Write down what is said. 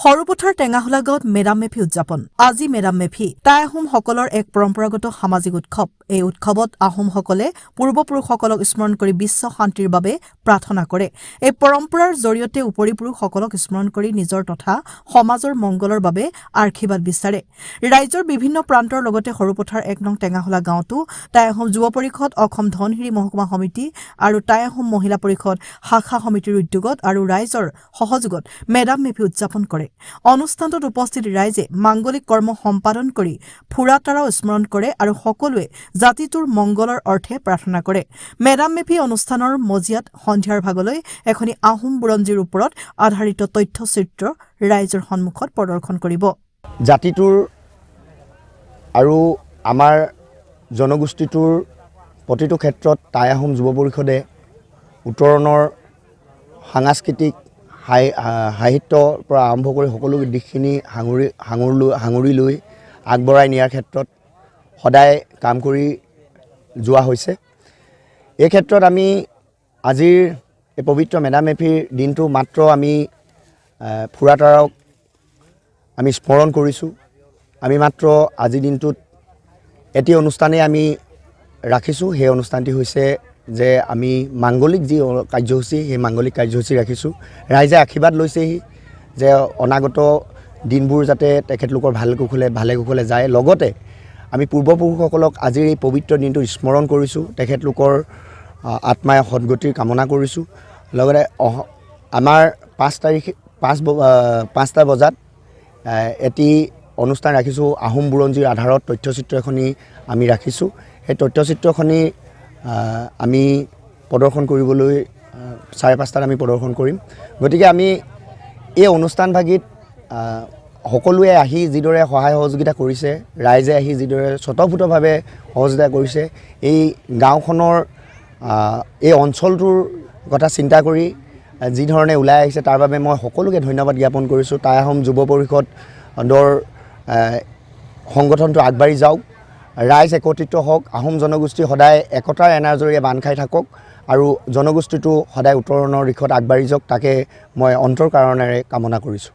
সৰুপথাৰ টেঙাহোলা গাঁৱত মেডাম মেফি উদযাপন আজি মেডাম মেফি টাই আহোমসকলৰ এক পৰম্পৰাগত সামাজিক উৎসৱ এই উৎসৱত আহোমসকলে পূৰ্বপুৰুষসকলক স্মৰণ কৰি বিশ্ব শান্তিৰ বাবে প্ৰাৰ্থনা কৰে এই পৰম্পৰাৰ জৰিয়তে উপৰিপুৰুষসকলক স্মৰণ কৰি নিজৰ তথা সমাজৰ মংগলৰ বাবে আশীৰ্বাদ বিচাৰে ৰাজ্যৰ বিভিন্ন প্ৰান্তৰ লগতে সৰুপথাৰ ১ নং টেঙাহোলা গাঁৱতো টাই আহোম যুৱ পৰিষদ অসম ধনশিৰি মহকুমা সমিতি আৰু টাই আহোম মহিলা পৰিষদ শাখা সমিতিৰ উদ্যোগত আৰু ৰাইজৰ সহযোগত মেডাম মেফি উদযাপন কৰে অনুষ্ঠানটোত উপস্থিত ৰাইজে মাংগলিক কৰ্ম সম্পাদন কৰি ফুৰাতাৰাও স্মৰণ কৰে আৰু সকলোৱে জাতিটোৰ মংগলৰ অৰ্থে প্ৰাৰ্থনা কৰে মেডাম মেফি অনুষ্ঠানৰ মজিয়াত সন্ধিয়াৰ ভাগলৈ এখনি আহোম বুৰঞ্জীৰ ওপৰত আধাৰিত তথ্যচিত্ৰ ৰাইজৰ সন্মুখত প্ৰদৰ্শন কৰিব জাতিটোৰ আৰু আমাৰ জনগোষ্ঠীটোৰ প্ৰতিটো ক্ষেত্ৰত টাই আহোম যুৱ পৰিষদে উত্তৰণৰ সাংস্কৃতিক সাহিত্যৰ পৰা আৰম্ভ কৰি সকলো দিশখিনি সাঙুৰি লৈ আগবঢ়াই নিয়াৰ ক্ষেত্ৰত সদায় কাম কৰি যোৱা হৈছে এই ক্ষেত্ৰত আমি আজিৰ এই পবিত্ৰ মেডাম মেফিৰ দিনটো মাত্ৰ আমি ফুৰাতাৰাওক আমি স্মৰণ কৰিছোঁ আমি মাত্ৰ আজিৰ দিনটোত এটি অনুষ্ঠানেই আমি ৰাখিছোঁ সেই অনুষ্ঠানটি হৈছে যে আমি মাংগলিক যি কাৰ্যসূচী সেই মাংগলিক কাৰ্যসূচী ৰাখিছোঁ ৰাইজে আশীৰ্বাদ লৈছেহি যে অনাগত দিনবোৰ যাতে তেখেতলোকৰ ভালে কুশলে যায় লগতে আমি পূৰ্বপুৰুষসকলক আজিৰ এই পবিত্ৰ দিনটো স্মৰণ কৰিছোঁ তেখেতলোকৰ আত্মাই সদগতিৰ কামনা কৰিছোঁ লগতে আমাৰ 5টা বজাত এটি অনুষ্ঠান ৰাখিছোঁ আহোম বুৰঞ্জীৰ আধাৰত তথ্যচিত্ৰ এখনি আমি ৰাখিছোঁ সেই তথ্যচিত্ৰখনি আমি প্ৰদৰ্শন কৰিবলৈ 5:30 আমি প্ৰদৰ্শন কৰিম গতিকে আমি এই অনুষ্ঠানভাগিত সকলোৱে আহি যিদৰে সহায় সহযোগিতা কৰিছে ৰাইজে আহি যিদৰে স্বতঃস্ফূৰ্তভাৱে সহযোগিতা কৰিছে এই গাঁওখনৰ এই অঞ্চলটোৰ কথা চিন্তা কৰি যি ধৰণে ওলাই আহিছে তাৰ বাবে মই সকলোকে ধন্যবাদ জ্ঞাপন কৰিছোঁ টাই আহোম যুৱ পৰিষদৰ সংগঠনটো আগবাঢ়ি যাওক ৰাইজ একত্ৰিত হওক আহোম জনগোষ্ঠী সদায় একতাৰ এনাজৰীয়ে বান্ধ খাই থাকক আৰু জনগোষ্ঠীটো সদায় উত্তৰণৰ দিশত আগবাঢ়ি যাওক তাকে মই অন্তৰৰ কাৰণেৰে কামনা কৰিছোঁ